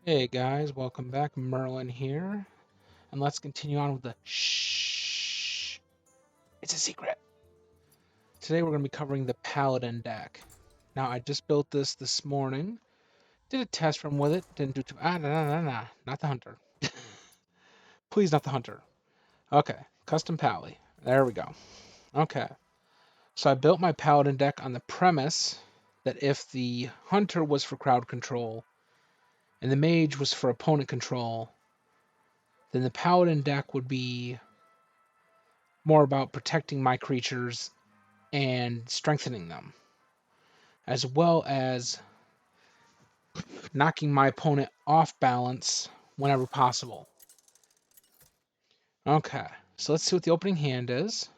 Hey guys, welcome back. Merlin here, and let's continue on with the shh. It's a secret. Today we're going to be covering the Paladin deck. Now I just built this morning. Did a test run with it. Didn't do too. No, not the hunter. Please, not the hunter. Okay, custom Pally. There we go. Okay, so I built my Paladin deck on the premise that if the hunter was for crowd control and the mage was for opponent control, then the Paladin deck would be more about protecting my creatures and strengthening them, as well as knocking my opponent off balance whenever possible. Okay, so let's see what the opening hand is.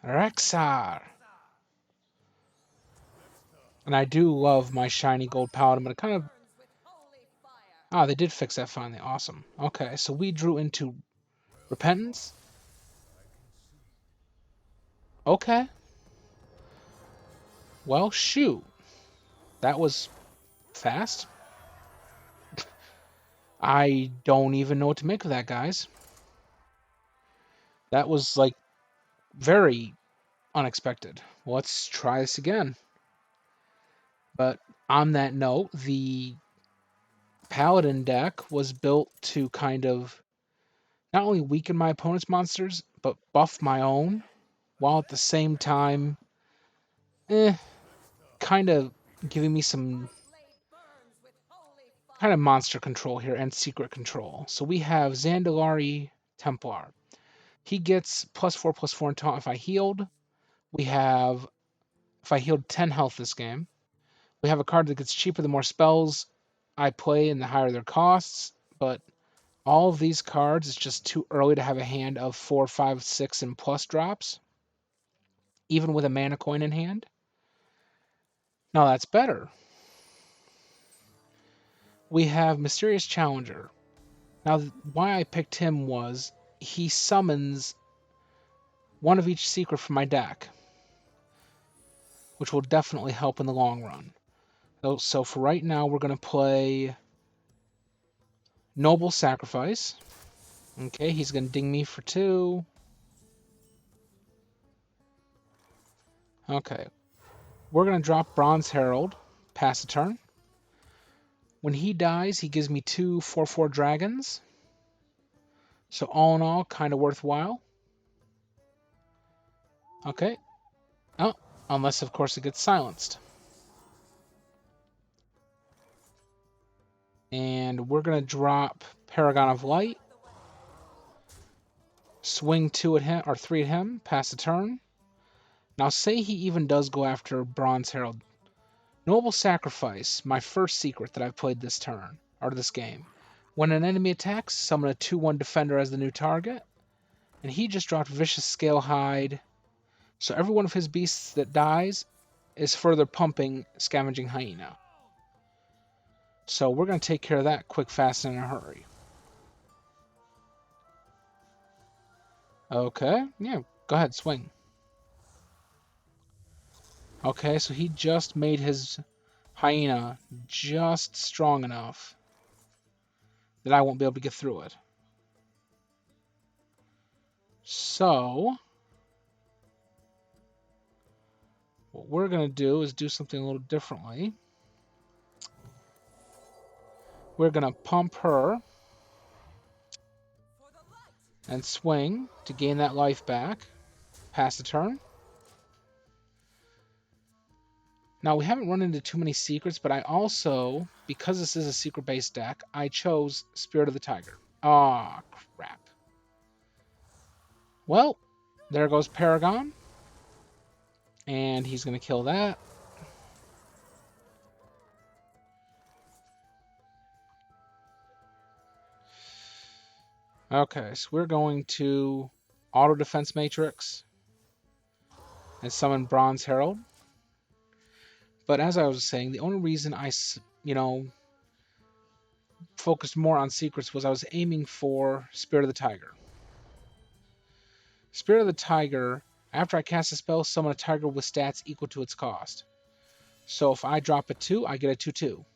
Rexar. And I do love my shiny gold paladin, but it kind of... Ah, they did fix that finally. Awesome. Okay, so we drew into Repentance. Okay. Well, shoot. That was fast. I don't even know what to make of that, guys. That was, like, very unexpected. Let's try this again. But on that note, the Paladin deck was built to kind of not only weaken my opponent's monsters, but buff my own, while at the same time, kind of giving me some kind of monster control here and secret control. So we have Zandalari Templar. He gets +4/+4 in taunt if I healed. We have, if I healed 10 health this game, we have a card that gets cheaper the more spells I play and the higher their costs, but all of these cards, it's just too early to have a hand of 4, 5, 6, and plus drops, even with a mana coin in hand. Now that's better. We have Mysterious Challenger. Now, why I picked him was he summons one of each secret from my deck, which will definitely help in the long run. So for right now, we're going to play Noble Sacrifice. Okay, he's going to ding me for 2. Okay, we're going to drop Bronze Herald, pass a turn. When he dies, he gives me 2 4/4 dragons. So all in all, kind of worthwhile. Okay. Oh, unless of course it gets silenced. And we're gonna drop Paragon of Light. Swing 2 at him or 3 at him. Pass the turn. Now say he even does go after Bronze Herald. Noble Sacrifice, my first secret that I've played this turn or this game. When an enemy attacks, summon a 2/1 defender as the new target. And he just dropped Vicious Scalehide. So every one of his beasts that dies is further pumping Scavenging Hyena. So we're going to take care of that quick, fast, and in a hurry. Okay, yeah, go ahead, swing. Okay, so he just made his Hyena just strong enough that I won't be able to get through it. So, what we're going to do is do something a little differently. We're going to pump her and swing to gain that life back. Pass the turn. Now, we haven't run into too many secrets, but I also, because this is a secret-based deck, I chose Spirit of the Tiger. Aw, crap. Well, there goes Paragon. And he's going to kill that. Okay, so we're going to Auto Defense Matrix and summon Bronze Herald. But as I was saying, the only reason I, focused more on secrets was I was aiming for Spirit of the Tiger. Spirit of the Tiger, after I cast a spell, summon a tiger with stats equal to its cost. So if I drop a 2, I get a 2/2.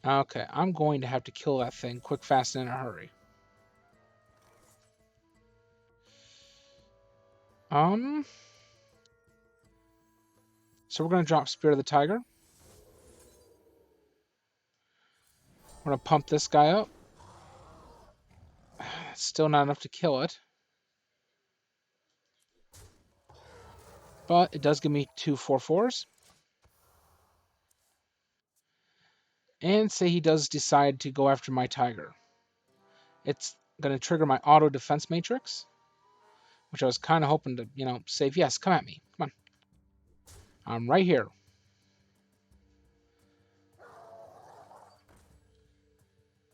Okay, I'm going to have to kill that thing quick, fast, and in a hurry. So we're going to drop Spirit of the Tiger. We're going to pump this guy up. Still not enough to kill it. But it does give me 2 4/4s. And say he does decide to go after my tiger. It's going to trigger my auto defense matrix, which I was kind of hoping to, save. Yes, come at me. Come on. I'm right here.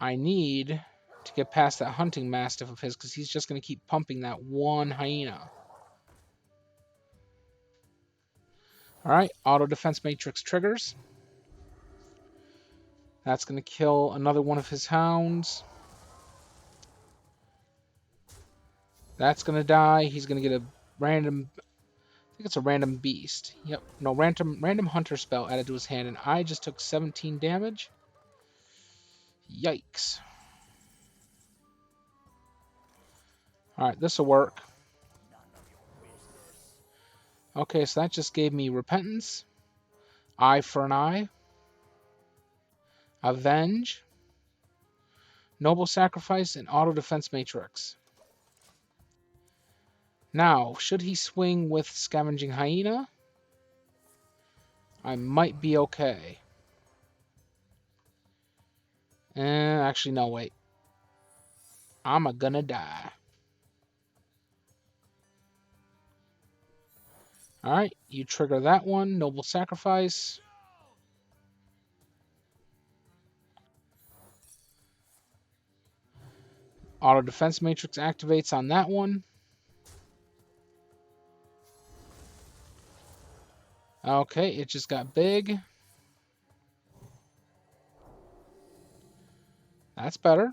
I need to get past that hunting mastiff of his because he's just going to keep pumping that one hyena. All right, auto defense matrix triggers. That's going to kill another one of his hounds. That's going to die. He's going to get a random, I think it's a random beast. Yep, no, random hunter spell added to his hand, and I just took 17 damage. Yikes. All right, this will work. Okay, so that just gave me repentance, eye for an eye, avenge, noble sacrifice, and auto defense matrix. Now, should he swing with scavenging hyena, I might be okay. Actually, no, wait. I'm gonna die. Alright, you trigger that one. Noble sacrifice. Auto defense matrix activates on that one. Okay, it just got big. That's better.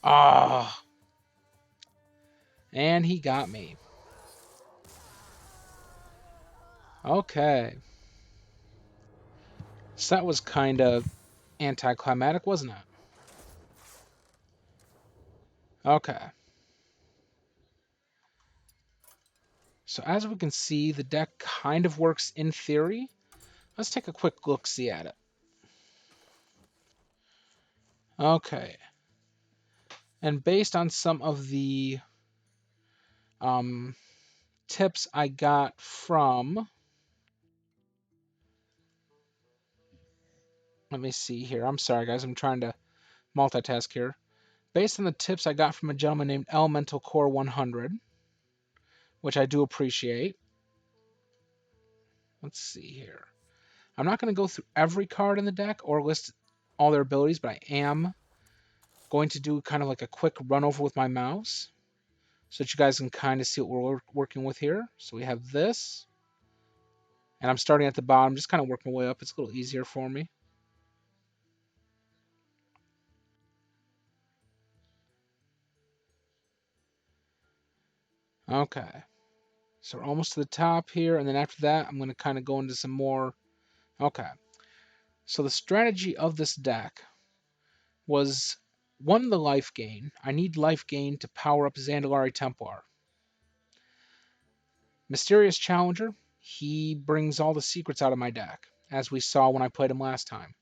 Ah. And he got me. Okay. So that was kind of anticlimactic, wasn't it? Okay. So as we can see, the deck kind of works in theory. Let's take a quick look-see at it. Okay. And based on some of the tips I got from... Let me see here. I'm sorry, guys. I'm trying to multitask here. Based on the tips I got from a gentleman named Elemental Core 100, which I do appreciate. Let's see here. I'm not going to go through every card in the deck or list all their abilities, but I am going to do kind of like a quick run over with my mouse so that you guys can kind of see what we're working with here. So we have this, and I'm starting at the bottom, just kind of working my way up. It's a little easier for me. Okay. So we're almost to the top here, and then after that, I'm going to kind of go into some more. Okay. So the strategy of this deck was, one, the life gain. I need life gain to power up Zandalari Templar. Mysterious Challenger, he brings all the secrets out of my deck, as we saw when I played him last time.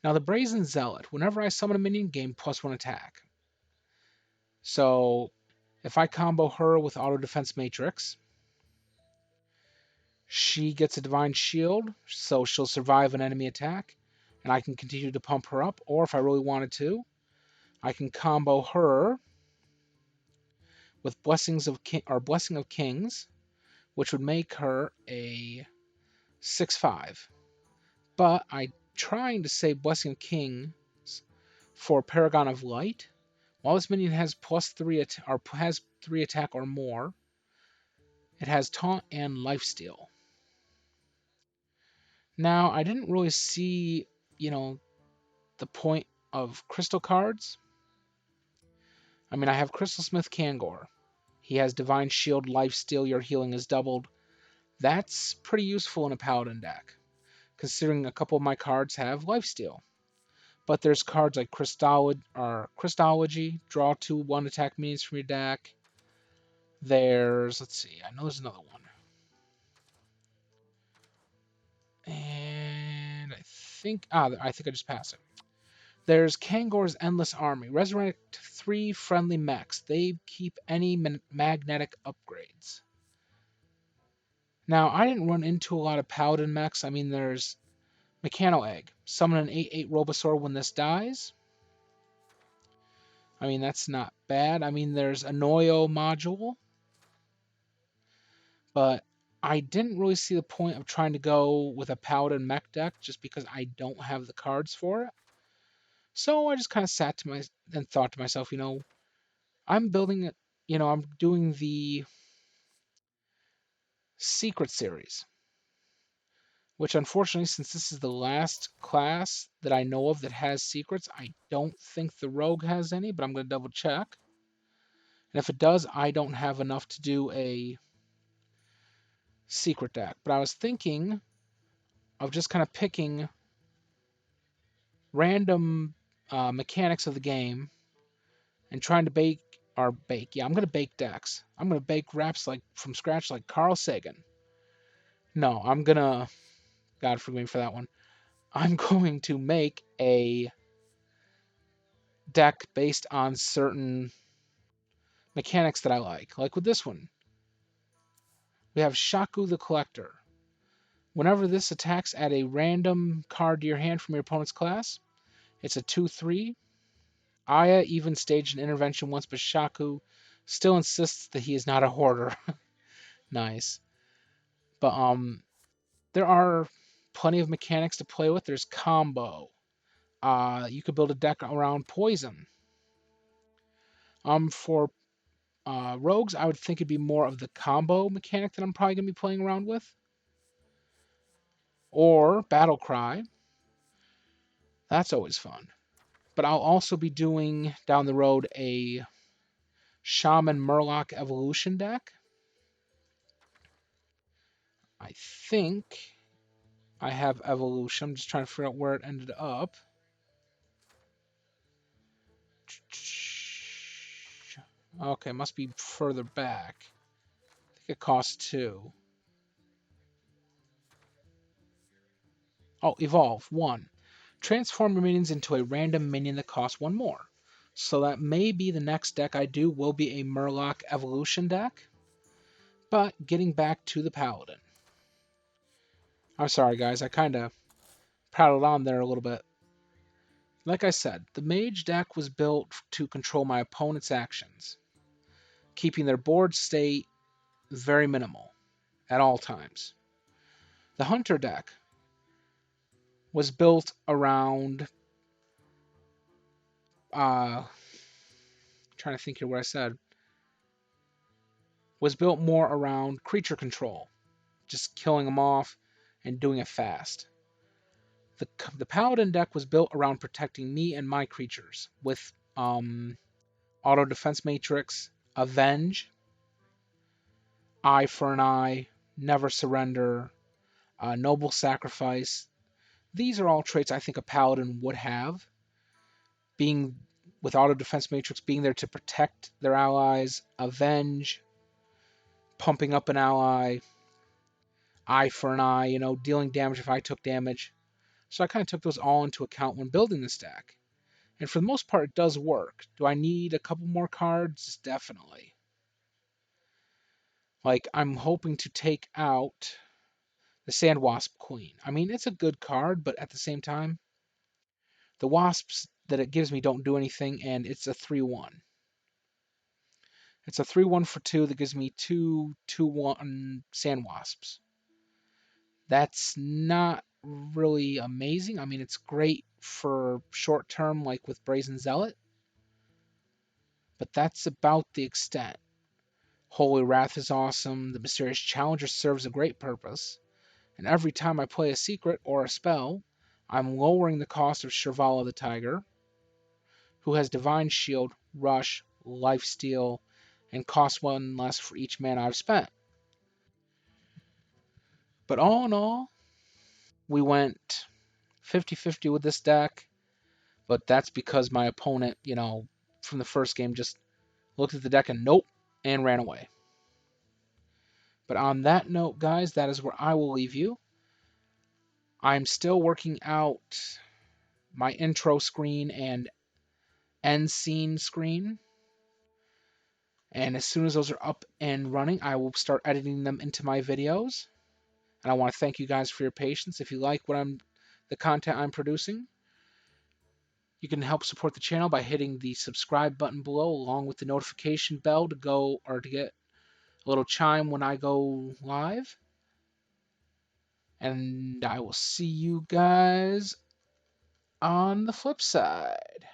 Now the Brazen Zealot, whenever I summon a minion, gain +1 attack. So if I combo her with Auto Defense Matrix, she gets a Divine Shield, so she'll survive an enemy attack, and I can continue to pump her up. Or if I really wanted to, I can combo her with Blessing of Kings, which would make her a 6/5. But I'm trying to save Blessing of Kings for Paragon of Light. While this minion has has 3 attack or more, it has Taunt and Lifesteal. Now, I didn't really see, the point of crystal cards. I mean, I have Crystal Smith Kangor. He has Divine Shield, Lifesteal, your healing is doubled. That's pretty useful in a Paladin deck, considering a couple of my cards have lifesteal. But there's cards like Crystology, draw 2 1 attack minions from your deck. Let's see, I know there's another one. And I think I just passed it. There's Kangor's Endless Army. Resurrect 3 friendly mechs. They keep any magnetic upgrades. Now, I didn't run into a lot of Paladin mechs. I mean, there's Mechano Egg. Summon an 8/8 Robosaur when this dies. I mean, that's not bad. I mean, there's a Noyo module. But I didn't really see the point of trying to go with a Paladin mech deck just because I don't have the cards for it. So I just kind of and thought to myself, I'm building it, I'm doing the Secret series, which unfortunately, since this is the last class that I know of that has secrets, I don't think the Rogue has any, but I'm going to double check. And if it does, I don't have enough to do a secret deck. But I was thinking of just kind of picking random mechanics of the game and trying to bake. Yeah, I'm going to bake decks. I'm going to bake raps like from scratch like Carl Sagan. No, I'm going to, God forgive me for that one. I'm going to make a deck based on certain mechanics that I like. Like with this one, we have Shaku the Collector. Whenever this attacks at a random card to your hand from your opponent's class, it's a 2/3. Aya even staged an intervention once, but Shaku still insists that he is not a hoarder. Nice. But there are plenty of mechanics to play with. There's combo. You could build a deck around poison. For rogues, I would think it'd be more of the combo mechanic that I'm probably gonna be playing around with, or battle cry. That's always fun. But I'll also be doing down the road a Shaman Murloc Evolution deck. I think I have Evolution. I'm just trying to figure out where it ended up. Okay, must be further back. I think it costs 2. Oh, Evolve, 1. Transform your minions into a random minion that costs 1 more. So that may be the next deck I do will be a Murloc Evolution deck. But getting back to the Paladin. I'm sorry, guys. I kind of prattled on there a little bit. Like I said, the Mage deck was built to control my opponent's actions, keeping their board state very minimal at all times. The Hunter deck was built around trying to think here what I said. Was built more around creature control, just killing them off and doing it fast. The Paladin deck was built around protecting me and my creatures with Auto Defense Matrix, Avenge, Eye for an Eye, Never Surrender, Noble Sacrifice. These are all traits I think a Paladin would have. Being with Auto Defense Matrix being there to protect their allies, Avenge, pumping up an ally, Eye for an Eye, dealing damage if I took damage. So I kind of took those all into account when building this deck. And for the most part, it does work. Do I need a couple more cards? Definitely. Like, I'm hoping to take out the Sand Wasp Queen. I mean, it's a good card, but at the same time, the wasps that it gives me don't do anything, and it's a 3/1. It's a 3/1 for 2 that gives me 2/1 Sand Wasps. That's not really amazing. I mean, it's great for short term, like with Brazen Zealot, but that's about the extent. Holy Wrath is awesome. The Mysterious Challenger serves a great purpose. And every time I play a secret or a spell, I'm lowering the cost of Shirvala the Tiger, who has Divine Shield, Rush, Lifesteal, and costs 1 less for each mana I've spent. But all in all, we went 50-50 with this deck, but that's because my opponent, from the first game just looked at the deck and nope, and ran away. But on that note, guys, that is where I will leave you. I'm still working out my intro screen and end scene screen. And as soon as those are up and running, I will start editing them into my videos. And I want to thank you guys for your patience. If you like the content I'm producing, you can help support the channel by hitting the subscribe button below, along with the notification bell to get a little chime when I go live. And I will see you guys on the flip side.